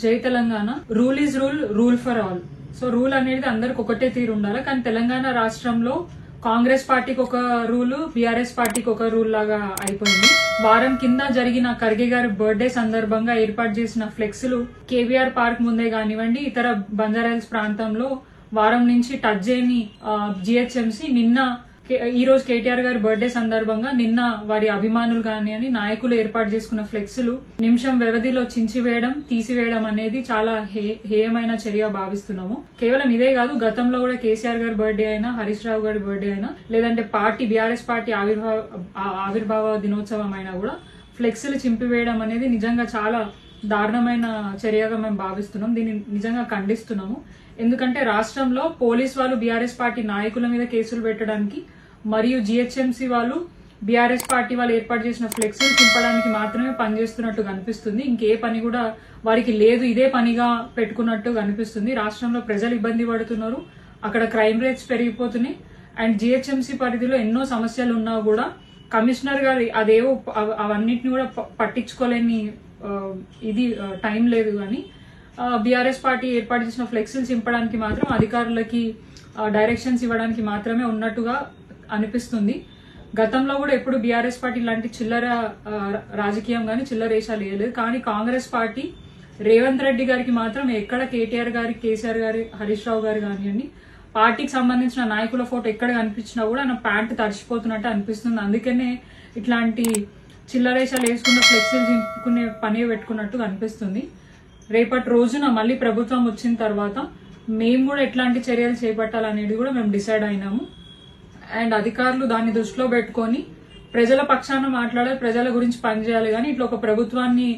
జై Telangana. Rule is rule, rule for all. So rule అనేది అందరికి ఒకటే తీరు ఉండాలి. కానీ తెలంగాణ రాష్ట్రంలో కాంగ్రెస్ పార్టీకి ఒక రూల్, బీఆర్ఎస్ పార్టీకి ఒక రూల్ లాగా అయిపోయింది. వారం కింద జరిగిన ఖర్గే గారి బర్త్డే సందర్భంగా ఏర్పాటు చేసిన ఫ్లెక్స్లు కేవీఆర్ పార్క్ ముందే కానివ్వండి, ఇతర బంజారాహిల్స్ ప్రాంతంలో వారం నుంచి టచ్ చేయని జిహెచ్ఎంసీ ఈ రోజు కేటీఆర్ గారి బర్త్డే సందర్భంగా నిన్న వారి అభిమానులు కానివ్వండి, నాయకులు ఏర్పాటు చేసుకున్న ఫ్లెక్స్లు నిమిషం వ్యవధిలో చించివేయడం, తీసివేయడం అనేది చాలా హేయమైన చర్య భావిస్తున్నాము. కేవలం ఇదే కాదు, గతంలో కూడా కేసీఆర్ గారి బర్త్డే అయినా, హరీష్ రావు గారి బర్త్డే అయినా, లేదంటే బీఆర్ఎస్ పార్టీ ఆవిర్భావ దినోత్సవం అయినా కూడా ఫ్లెక్స్లు చింపివేయడం అనేది నిజంగా చాలా దారుణమైన చర్యగా మేము భావిస్తున్నాం. దీన్ని నిజంగా ఖండిస్తున్నాము. ఎందుకంటే రాష్ట్రంలో పోలీస్ వాళ్ళు బీఆర్ఎస్ పార్టీ నాయకుల మీద కేసులు పెట్టడానికి మరియు జిహెచ్ఎంసీ వాళ్ళు బీఆర్ఎస్ పార్టీ వాళ్ళు ఏర్పాటు చేసిన ఫ్లెక్స్లు చింపడానికి మాత్రమే పనిచేస్తున్నట్టు కనిపిస్తుంది. ఇంకే పని కూడా వారికి లేదు, ఇదే పనిగా పెట్టుకున్నట్టు కనిపిస్తుంది. రాష్ట్రంలో ప్రజలు ఇబ్బంది పడుతున్నారు, అక్కడ క్రైమ్ రేట్స్ పెరిగిపోతున్నాయి. అండ్ జిహెచ్ఎంసీ పరిధిలో ఎన్నో సమస్యలు ఉన్నా కూడా కమిషనర్ గారు అదేవో అవన్నిటిని కూడా పట్టించుకోలేని టైం లేదు. కానీ బీఆర్ఎస్ పార్టీ ఏర్పాటు చేసిన ఫ్లెక్స్లు చింపడానికి మాత్రం అధికారులకి డైరెక్షన్స్ ఇవ్వడానికి మాత్రమే ఉన్నట్టుగా అనిపిస్తుంది. గతంలో కూడా ఎప్పుడు బీఆర్ఎస్ పార్టీ లాంటి చిల్లర రాజకీయం గానీ చిల్లరేషాలు వేయలేదు. కానీ కాంగ్రెస్ పార్టీ రేవంత్ రెడ్డి గారికి మాత్రం ఎక్కడ కేటీఆర్ గారి, కేసీఆర్ గారి, హరీష్ రావు గారు కానివ్వండి, పార్టీకి సంబంధించిన నాయకుల ఫోటో ఎక్కడ కనిపించినా కూడా నా ప్యాంట్ తడిచిపోతున్నట్టు అనిపిస్తుంది. అందుకనే ఇట్లాంటి చిల్లరేషాలు వేసుకున్న ఫ్లెక్స్లు చింపుకునే పని పెట్టుకున్నట్టు అనిపిస్తుంది. రేపటి రోజున మళ్ళీ ప్రభుత్వం వచ్చిన తర్వాత మేము కూడా ఎట్లాంటి చర్యలు చేపట్టాలనేది కూడా మేము డిసైడ్ అయినాము. అండ్ అధికారులు దాన్ని దృష్టిలో పెట్టుకొని ప్రజల పక్షాన మాట్లాడాలి, ప్రజల గురించి పనిచేయాలి. కానీ ఇట్లా ఒక ప్రభుత్వాన్ని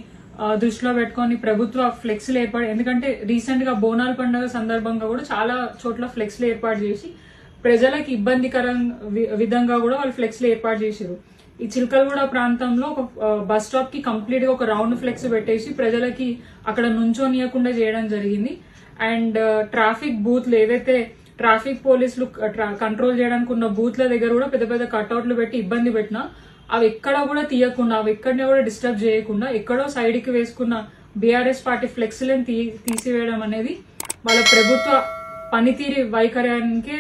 దృష్టిలో పెట్టుకొని ప్రభుత్వ ఫ్లెక్స్లు ఎందుకంటే రీసెంట్ గా బోనాల పండుగ సందర్భంగా కూడా చాలా చోట్ల ఫ్లెక్స్లు ఏర్పాటు చేసి ప్రజలకు ఇబ్బందికరంగా విధంగా కూడా వాళ్ళు ఫ్లెక్స్లు ఏర్పాటు చేశారు. ఈ చిలకలగూడ ప్రాంతంలో ఒక బస్ స్టాప్ కి కంప్లీట్ గా ఒక రౌండ్ ఫ్లెక్స్ పెట్టేసి ప్రజలకి అక్కడ నుంచోనియకుండా చేయడం జరిగింది. అండ్ ట్రాఫిక్ బూత్లు ఏదైతే ట్రాఫిక్ పోలీసులు కంట్రోల్ చేయడానికి ఉన్న బూత్ల దగ్గర కూడా పెద్ద పెద్ద కట్అవుట్లు పెట్టి ఇబ్బంది పెట్టినా అవి ఎక్కడా కూడా తీయకుండా, అవి ఎక్కడనే కూడా డిస్టర్బ్ చేయకుండా ఎక్కడో సైడ్ కి వేసుకున్న బీఆర్ఎస్ పార్టీ ఫ్లెక్స్లను తీసివేయడం అనేది వాళ్ళ ప్రభుత్వ పనితీరు వైఖర్యానికే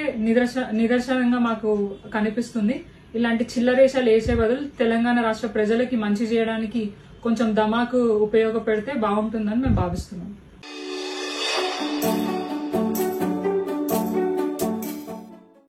నిదర్శనంగా మాకు కనిపిస్తుంది. ఇలాంటి చిల్లరేషాలు వేసే బదులు తెలంగాణ రాష్ట్ర ప్రజలకి మంచి చేయడానికి కొంచెం దమాకు ఉపయోగపెడితే బాగుంటుందని మేము భావిస్తున్నాం.